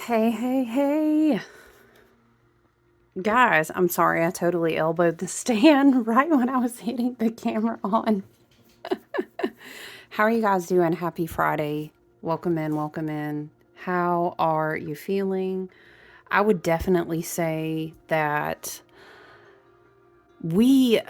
Hey, hey, hey. Guys, I'm sorry I totally elbowed the stand right when I was hitting the camera on. How are you guys doing? Happy Friday. Welcome in, welcome in. How are you feeling? I would definitely say that we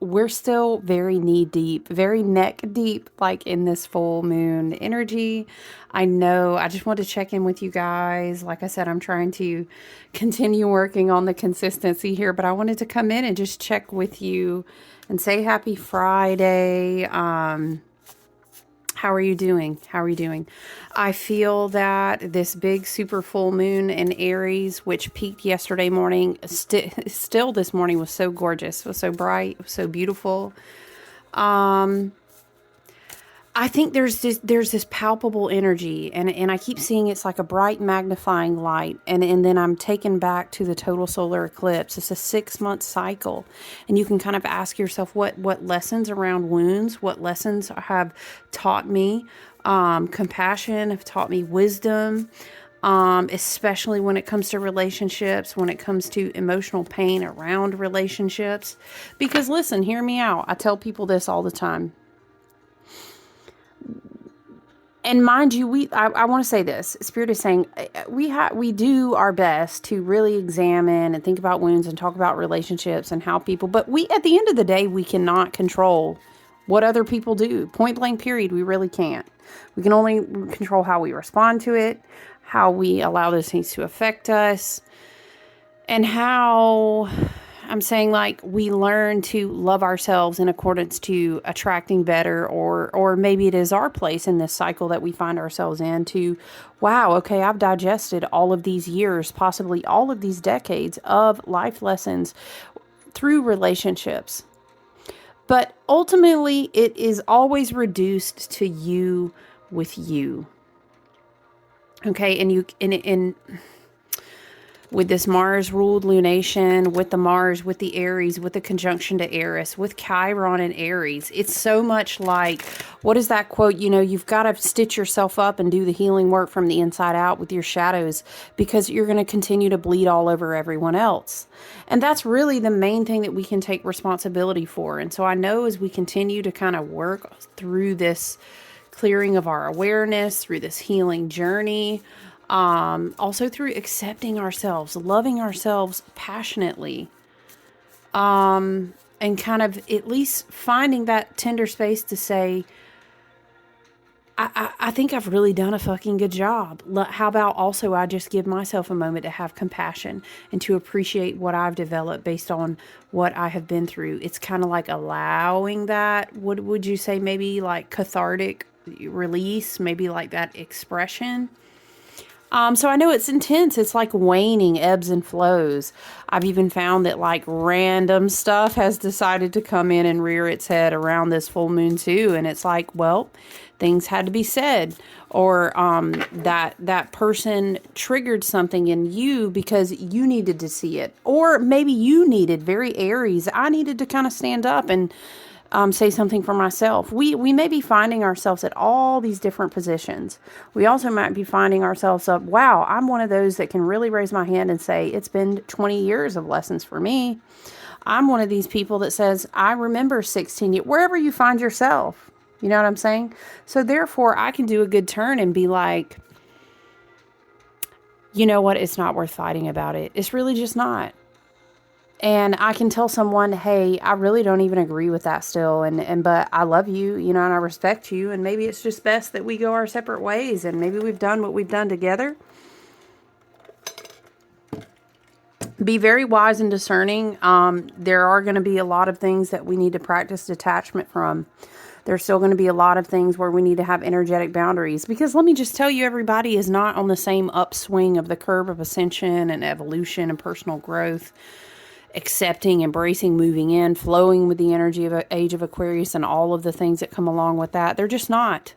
we're still very knee deep, very neck deep, like in this full moon energy. I know I just want to check in with you guys. Like I said, I'm trying to continue working on the consistency here, but I wanted to come in and just check with you and say happy Friday. How are you doing? How are you doing? I feel that this big super full moon in Aries, which peaked yesterday morning, still this morning was so gorgeous, was so bright, was so beautiful. Um, I think there's this palpable energy, and I keep seeing it's like a bright magnifying light, and then I'm taken back to the total solar eclipse. It's a 6 month cycle, and you can kind of ask yourself what lessons around wounds, what lessons have taught me compassion, have taught me wisdom, especially when it comes to relationships, when it comes to emotional pain around relationships. Because listen, hear me out. I tell people this all the time. And mind you, I want to say this. Spirit is saying we do our best to really examine and think about wounds and talk about relationships and how people, but we at the end of the day we cannot control what other people do. Point blank period, we really can't. We can only control how we respond to it, how we allow those things to affect us, and how I'm saying, like, we learn to love ourselves in accordance to attracting better, or maybe it is our place in this cycle that we find ourselves in to, wow, okay, I've digested all of these years, possibly all of these decades of life lessons through relationships. But ultimately, it is always reduced to you with you. Okay, and you and with this Mars ruled lunation, with the Mars, with the Aries, with the conjunction to Eris, with Chiron and Aries. It's so much like, what is that quote? You know, you've got to stitch yourself up and do the healing work from the inside out with your shadows, because you're going to continue to bleed all over everyone else. And that's really the main thing that we can take responsibility for. And so I know as we continue to kind of work through this clearing of our awareness, through this healing journey, also through accepting ourselves, loving ourselves passionately, and kind of at least finding that tender space to say, I think I've really done a fucking good job. How about also I just give myself a moment to have compassion and to appreciate what I've developed based on what I have been through. It's kind of like allowing that, would you say, maybe like cathartic release, maybe like that expression. So I know it's intense. It's like waning ebbs and flows. I've even found that like random stuff has decided to come in and rear its head around this full moon too. And it's like, well, things had to be said, or that person triggered something in you because you needed to see it, or maybe you needed, very Aries, I needed to kind of stand up and say something for myself. We may be finding ourselves at all these different positions. We also might be finding ourselves up, wow, I'm one of those that can really raise my hand and say, it's been 20 years of lessons for me. I'm one of these people that says, I remember 16 years, wherever you find yourself. You know what I'm saying? So therefore, I can do a good turn and be like, you know what? It's not worth fighting about it. It's really just not. And I can tell someone, hey, I really don't even agree with that still. But I love you, you know, and I respect you. And maybe it's just best that we go our separate ways. And maybe we've done what we've done together. Be very wise and discerning. There are going to be a lot of things that we need to practice detachment from. There's still going to be a lot of things where we need to have energetic boundaries. Because let me just tell you, everybody is not on the same upswing of the curve of ascension and evolution and personal growth. Accepting, embracing, moving in, flowing with the energy of age of Aquarius and all of the things that come along with that. They're just not.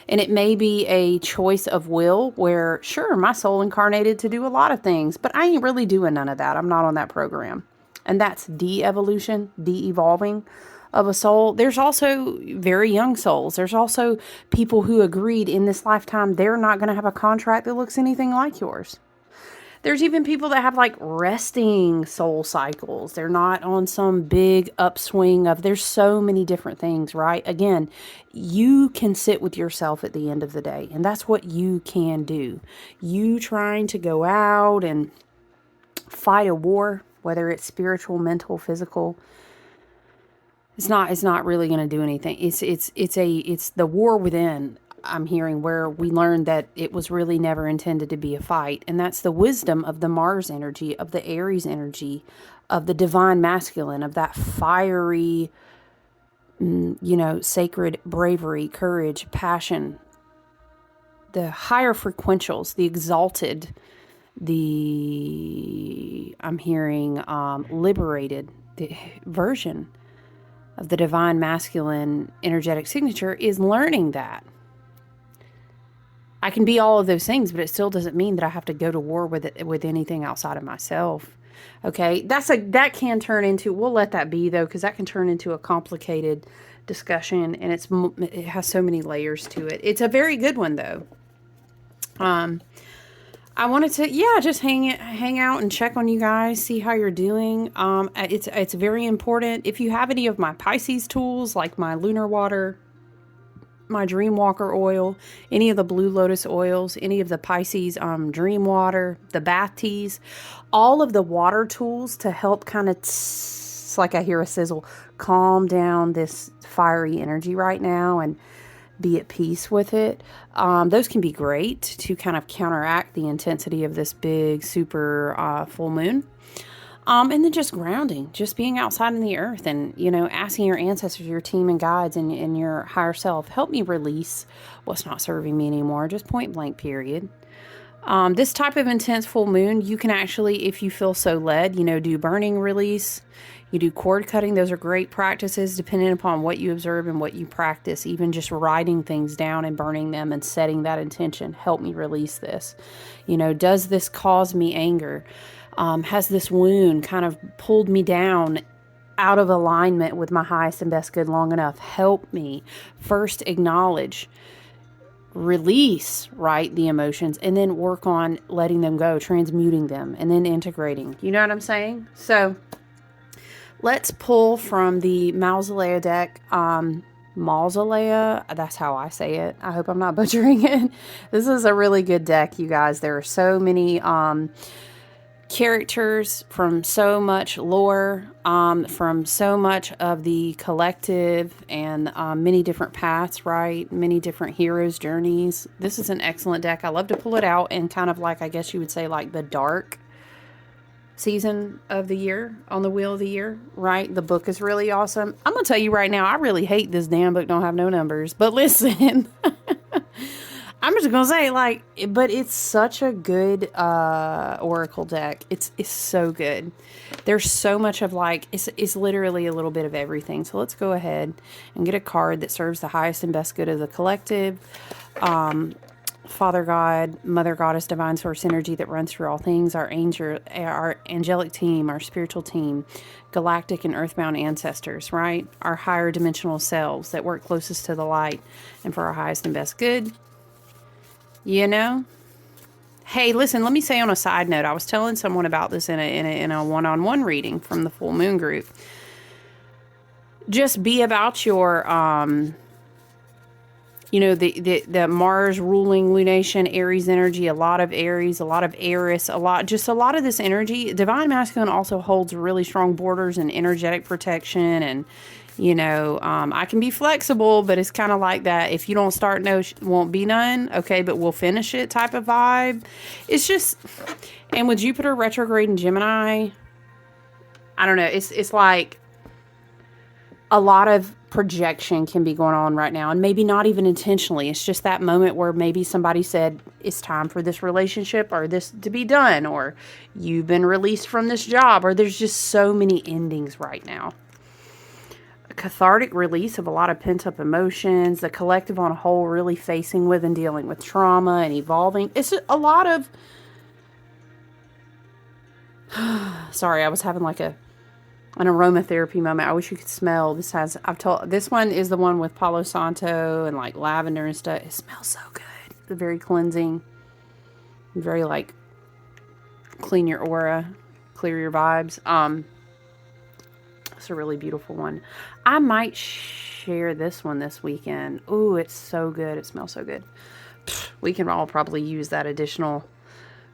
And it may be a choice of will where, sure, my soul incarnated to do a lot of things, but I ain't really doing none of that. I'm not on that program. And that's de-evolution, de-evolving. of a soul. There's also very young souls. There's also people who agreed in this lifetime they're not going to have a contract that looks anything like yours. There's even people that have like resting soul cycles. They're not on some big upswing of, there's so many different things, right? Again, you can sit with yourself at the end of the day, and that's what you can do. You trying to go out and fight a war, whether it's spiritual, mental, physical, it's not really going to do anything. It's the war within. I'm hearing where we learned that it was really never intended to be a fight. And that's the wisdom of the Mars energy, of the Aries energy, of the divine masculine, of that fiery, sacred bravery, courage, passion, the higher frequentials, the exalted, I'm hearing liberated, the version of the divine masculine energetic signature is learning that. I can be all of those things, but it still doesn't mean that I have to go to war with anything outside of myself. Okay, that can turn into, we'll let that be though, because that can turn into a complicated discussion, and it has so many layers to it. It's a very good one though. I wanted to, just hang out and check on you guys, see how you're doing. It's very important. If you have any of my Pisces tools, like my lunar water, my dream walker oil, any of the blue lotus oils, any of the Pisces dream water, the bath teas, all of the water tools to help kind of, it's like I hear a sizzle, calm down this fiery energy right now and be at peace with it. Those can be great to kind of counteract the intensity of this big super full moon. And then just grounding, just being outside in the earth and, asking your ancestors, your team and guides and your higher self, help me release what's not serving me anymore. Just point blank, period. This type of intense full moon, you can actually, if you feel so led, do burning release. You do cord cutting. Those are great practices depending upon what you observe and what you practice. Even just writing things down and burning them and setting that intention. Help me release this. Does this cause me anger? Has this wound kind of pulled me down out of alignment with my highest and best good long enough? Help me first acknowledge, release, right, the emotions, and then work on letting them go, transmuting them, and then integrating. You know what I'm saying? So let's pull from the Mausolea deck. Mausolea, that's how I say it. I hope I'm not butchering it. This is a really good deck, you guys. There are so many characters from so much lore, from so much of the collective, and many different paths, right? Many different heroes' journeys. This is an excellent deck. I love to pull it out and kind of like, I guess you would say, like the dark season of the year on the wheel of the year, right? The book is really awesome. I'm gonna tell you right now, I really hate this damn book don't have no numbers, but listen, I'm just gonna say, but it's such a good oracle deck. It's so good. There's so much of it's literally a little bit of everything. So let's go ahead and get a card that serves the highest and best good of the collective. Father God, Mother Goddess, Divine Source energy that runs through all things, our angelic team, our spiritual team, galactic and earthbound ancestors, right? Our higher dimensional selves that work closest to the light and for our highest and best good. Hey, listen, let me say on a side note, I was telling someone about this in a one-on-one reading from the full moon group. Just be about your the Mars ruling lunation, Aries energy, a lot of Aries, a lot of Eris, a lot of this energy. Divine Masculine also holds really strong borders and energetic protection. And, I can be flexible, but it's kind of like that. If you don't start, no, won't be none. Okay, but we'll finish it type of vibe. It's just, and with Jupiter retrograde in Gemini, I don't know. It's like a lot of projection can be going on right now, and maybe not even intentionally. It's just that moment where maybe somebody said it's time for this relationship or this to be done, or you've been released from this job, or there's just so many endings right now. A cathartic release of a lot of pent-up emotions, the collective on a whole really facing with and dealing with trauma and evolving. It's a lot of sorry, I was having like a An aromatherapy moment. I wish you could smell. This one is the one with Palo Santo and like lavender and stuff. It smells so good. It's very cleansing. Very like clean your aura, clear your vibes. It's a really beautiful one. I might share this one this weekend. Ooh, it's so good. It smells so good. We can all probably use that additional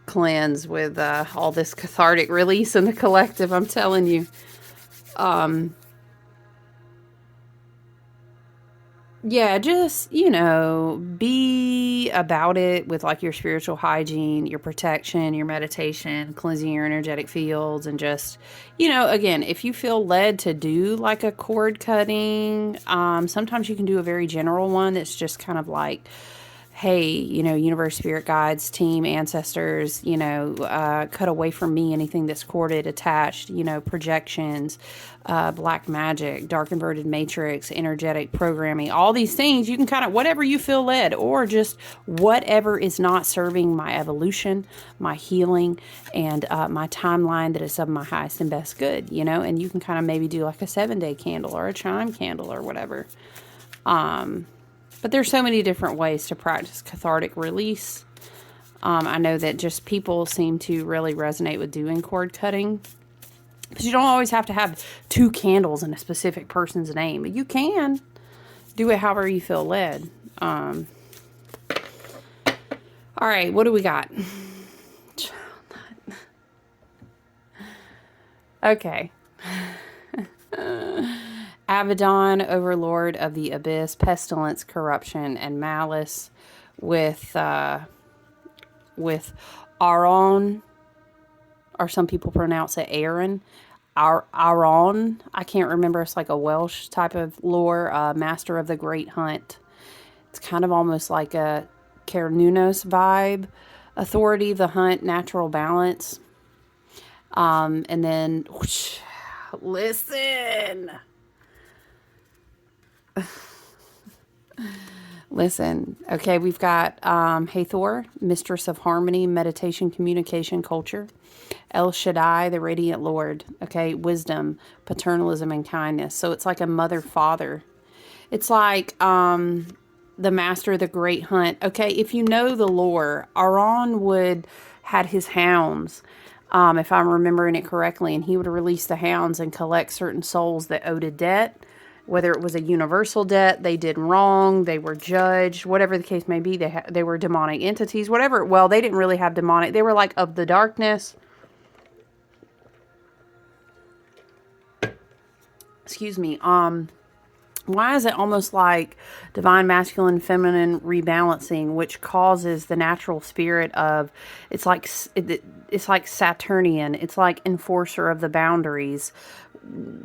cleanse with all this cathartic release in the collective. I'm telling you. Yeah, just, be about it with like your spiritual hygiene, your protection, your meditation, cleansing your energetic fields, and just, again, if you feel led to do like a cord cutting, sometimes you can do a very general one that's just kind of like, hey, universe, spirit guides, team, ancestors, cut away from me anything that's corded, attached, projections, black magic, dark inverted matrix, energetic programming, all these things. You can kind of, whatever you feel led, or just whatever is not serving my evolution, my healing, and my timeline that is of my highest and best good, and you can kind of maybe do like a 7-day candle or a chime candle or whatever. But there's so many different ways to practice cathartic release. I know that just people seem to really resonate with doing cord cutting. Because you don't always have to have 2 candles in a specific person's name. But you can do it however you feel led. All right, what do we got? Okay. Abbadon, overlord of the abyss, pestilence, corruption, and malice, with Aaron, or some people pronounce it Aaron. Aaron, I can't remember. It's like a Welsh type of lore. Master of the Great Hunt. It's kind of almost like a Cernunnos vibe. Authority, the hunt, natural balance. And then, whoosh, listen. Listen, okay, we've got Hathor, mistress of harmony, meditation, communication, culture. El Shaddai, the radiant Lord, okay, wisdom, paternalism, and kindness. So it's like a mother-father. It's like the master of the great hunt. Okay, if you know the lore, Aaron had his hounds, if I'm remembering it correctly, and he would release the hounds and collect certain souls that owed a debt. Whether it was a universal debt, they did wrong, they were judged, whatever the case may be, they were demonic entities, whatever. Well, they didn't really have demonic. They were like of the darkness. Excuse me. Why is it almost like divine masculine feminine rebalancing, which causes the natural spirit of, it's like Saturnian, it's like enforcer of the boundaries,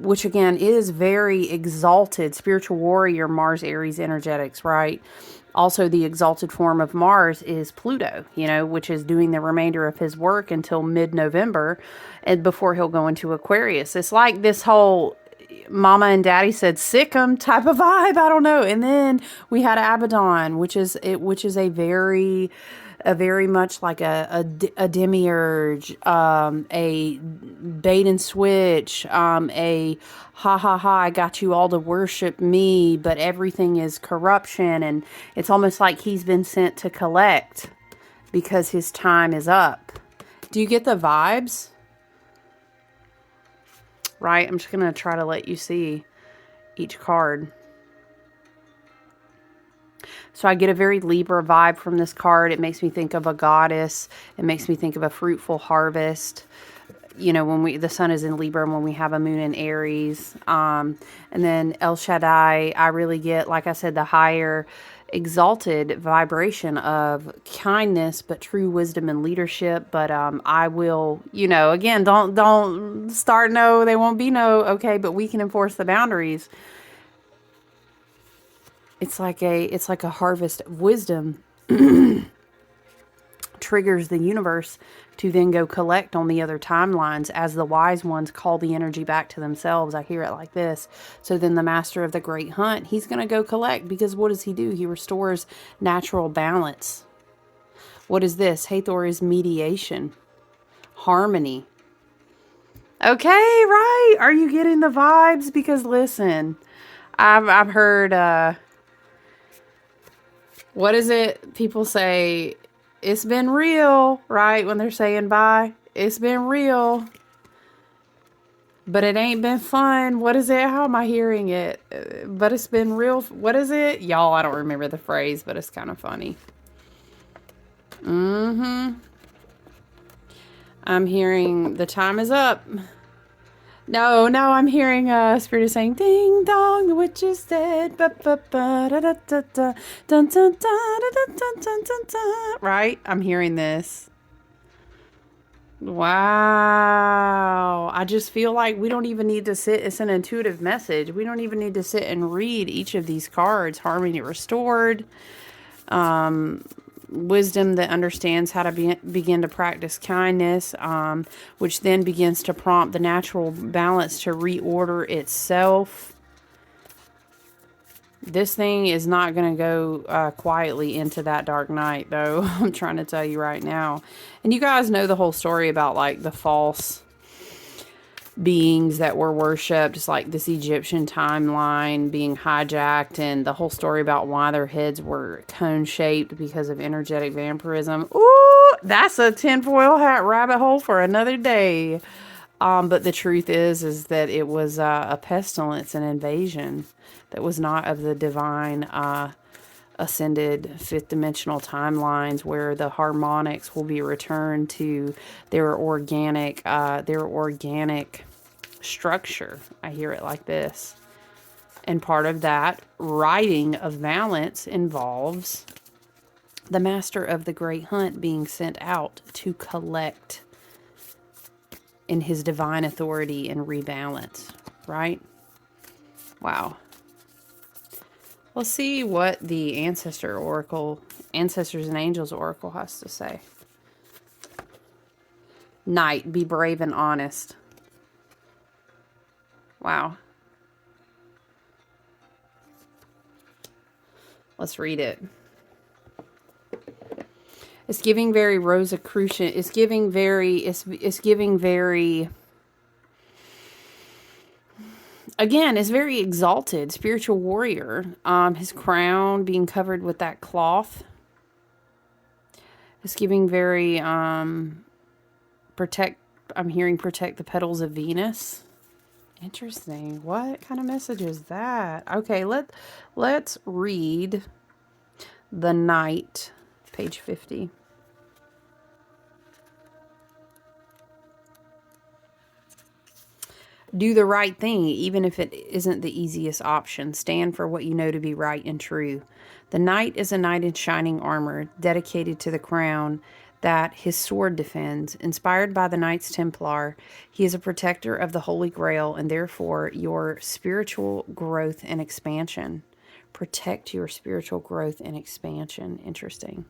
which again is very exalted, spiritual warrior, Mars, Aries energetics, right? Also, the exalted form of Mars is Pluto, which is doing the remainder of his work until mid-November, and before he'll go into Aquarius. It's like this whole mama and daddy said sick 'em type of vibe. I don't know. And then we had Abbadon, which is a very much like a demiurge, a bait and switch, a ha ha ha, I got you all to worship me, but everything is corruption. And it's almost like he's been sent to collect because his time is up. Do you get the vibes? Right? I'm just going to try to let you see each card. So I get a very Libra vibe from this card. It makes me think of a goddess. It makes me think of a fruitful harvest. When the sun is in Libra and when we have a moon in Aries. And then El Shaddai, I really get, like I said, the higher exalted vibration of kindness, but true wisdom and leadership. But I will, again, don't start no, they won't be no, okay, but we can enforce the boundaries. It's like a harvest of wisdom triggers the universe to then go collect on the other timelines as the wise ones call the energy back to themselves. I hear it like this. So then the master of the great hunt, he's going to go collect, because what does he do? He restores natural balance. What is this? Hathor is mediation, harmony. Okay, right. Are you getting the vibes? Because listen, I've heard what is it? People say it's been real, right? When they're saying bye. It's been real. But it ain't been fun. What is it? How am I hearing it? But it's been real. What is it? Y'all, I don't remember the phrase, but it's kind of funny. Mm-hmm. I'm hearing the time is up. No, I'm hearing Spirit is saying, ding dong, the witch is dead. Ba, ba, ba, da, da, da, da, dun, dun, da, da, da, dun, dun, dun, dun. Right? I'm hearing this. Wow. I just feel like we don't even need to sit. It's an intuitive message. We don't even need to sit and read each of these cards. Harmony restored. Wisdom that understands how to begin to practice kindness, which then begins to prompt the natural balance to reorder itself. This thing is not going to go quietly into that dark night, though. I'm trying to tell you right now. And you guys know the whole story about, like, the false beings that were worshipped. It's like this Egyptian timeline being hijacked, and the whole story about why their heads were cone-shaped because of energetic vampirism. Ooh, that's a tinfoil hat rabbit hole for another day. But the truth is that it was a pestilence, an invasion that was not of the divine ascended fifth dimensional timelines, where the harmonics will be returned to their organic structure. I hear it like this. And part of that writing of balance involves the master of the great hunt being sent out to collect in his divine authority and rebalance, right? Wow. Let's see what the Ancestors and Angels Oracle has to say. Knight, be brave and honest. Wow. Let's read it. It's giving very Rosicrucian. It's giving very, again, it's very exalted, spiritual warrior. His crown being covered with that cloth. It's giving very, protect, I'm hearing protect the petals of Venus. Interesting. What kind of message is that? Okay, let's read the Knight, page 50. Do the right thing, even if it isn't the easiest option. Stand for what you know to be right and true. The Knight is a knight in shining armor, dedicated to the crown that his sword defends. Inspired by the Knights Templar, he is a protector of the Holy Grail and therefore your spiritual growth and expansion. Protect your spiritual growth and expansion. Interesting.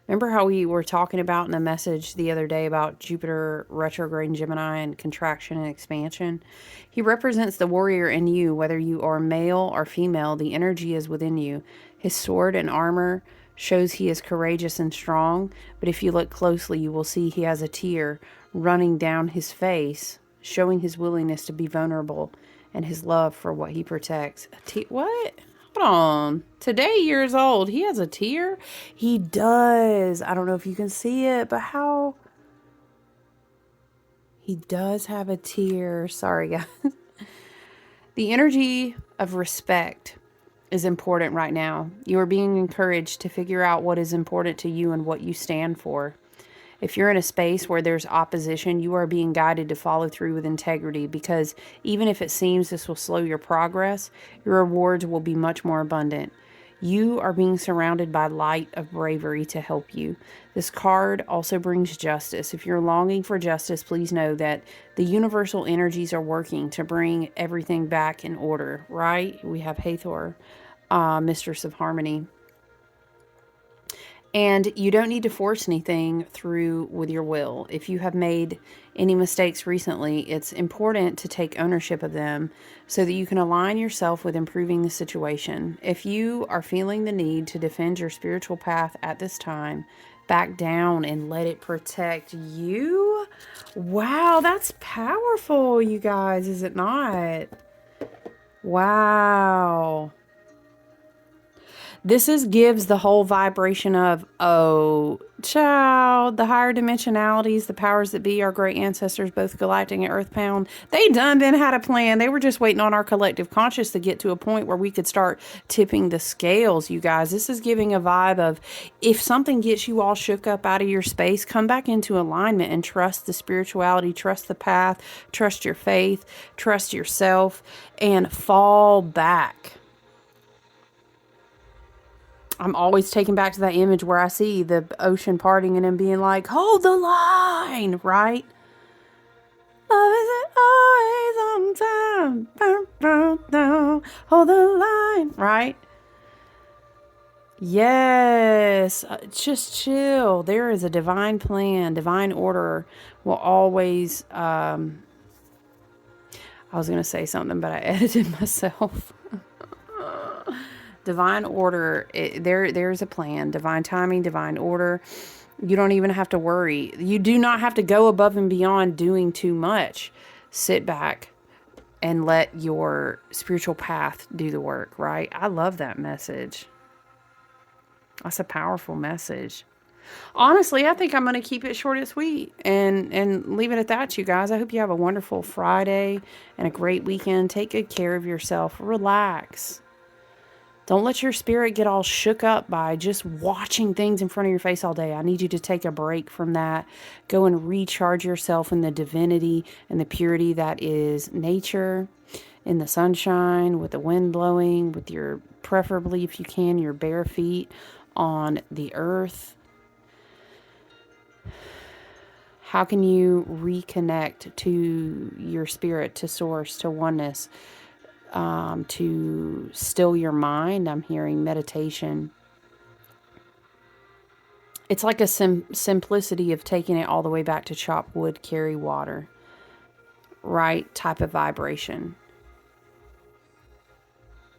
Remember how we were talking about in the message the other day about Jupiter retrograde in Gemini and contraction and expansion? He represents the warrior in you, whether you are male or female. The energy is within you. His sword and armor shows he is courageous and strong, but if you look closely, you will see he has a tear running down his face, showing his willingness to be vulnerable and his love for what he protects. What? Hold on. Today, years old. He has a tear? He does. I don't know if you can see it, but how? He does have a tear. Sorry, guys. The energy of respect is important right now. You are being encouraged to figure out what is important to you and what you stand for. If you're in a space where there's opposition, you are being guided to follow through with integrity, because even if it seems this will slow your progress, your rewards will be much more abundant. You are being surrounded by light of bravery to help you. This card also brings justice. If you're longing for justice, please know that the universal energies are working to bring everything back in order, right? We have Hathor, Mistress of Harmony. And you don't need to force anything through with your will. If you have made any mistakes recently, it's important to take ownership of them so that you can align yourself with improving the situation. If you are feeling the need to defend your spiritual path at this time, back down and let it protect you. Wow, that's powerful, you guys, is it not? Wow. This gives the whole vibration of, oh, child, the higher dimensionalities, the powers that be, our great ancestors, both galactic and earthbound, they done been had a plan. They were just waiting on our collective conscious to get to a point where we could start tipping the scales, you guys. This is giving a vibe of, if something gets you all shook up out of your space, come back into alignment and trust the spirituality, trust the path, trust your faith, trust yourself, and fall back. I'm always taken back to that image where I see the ocean parting and him being like, hold the line, right? Love isn't always on time. Hold the line, right? Yes, just chill. There is a divine plan, divine order will always, I was going to say something, but I edited myself. Divine order, there's a plan, divine timing, divine order. You don't even have to worry. You do not have to go above and beyond doing too much. Sit back and let your spiritual path do the work, right? I love that message. That's a powerful message. Honestly, I think I'm going to keep it short and sweet and leave it at that, you guys. I hope you have a wonderful Friday and a great weekend. Take good care of yourself. Relax. Don't let your spirit get all shook up by just watching things in front of your face all day. I need you to take a break from that. Go and recharge yourself in the divinity and the purity that is nature, in the sunshine, with the wind blowing, with your, preferably if you can, your bare feet on the earth. How can you reconnect to your spirit, to source, to oneness? To still your mind. I'm hearing meditation. It's like a simplicity of taking it all the way back to chop wood, carry water, right? Type of vibration.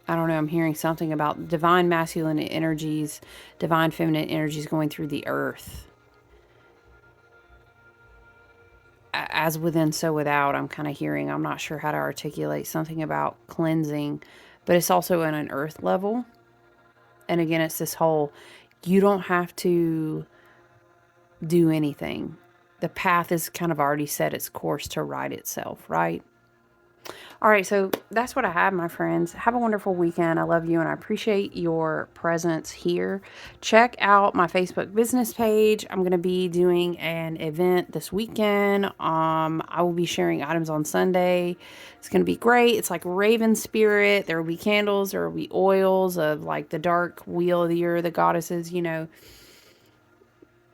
I don't know. I'm hearing something about divine masculine energies, divine feminine energies going through the earth. As within, so without, I'm kind of hearing, I'm not sure how to articulate something about cleansing, but it's also on an earth level. And again, it's this whole, you don't have to do anything. The path is kind of already set its course to right itself, right? All right, so that's what I have, my friends. Have a wonderful weekend. I love you, and I appreciate your presence here. Check out my Facebook business page. I'm going to be doing an event this weekend. I will be sharing items on Sunday. It's going to be great. It's like Raven Spirit. There will be candles. There will be oils of like the dark wheel of the year, the goddesses, you know,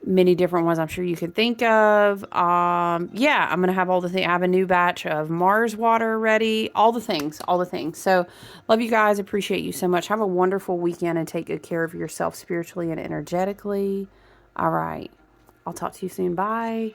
many different ones I'm sure you could think of. Yeah, I'm going to have all the things. I have a new batch of Mars water ready, all the things. So love you guys. Appreciate you so much. Have a wonderful weekend and take good care of yourself spiritually and energetically. All right. I'll talk to you soon. Bye.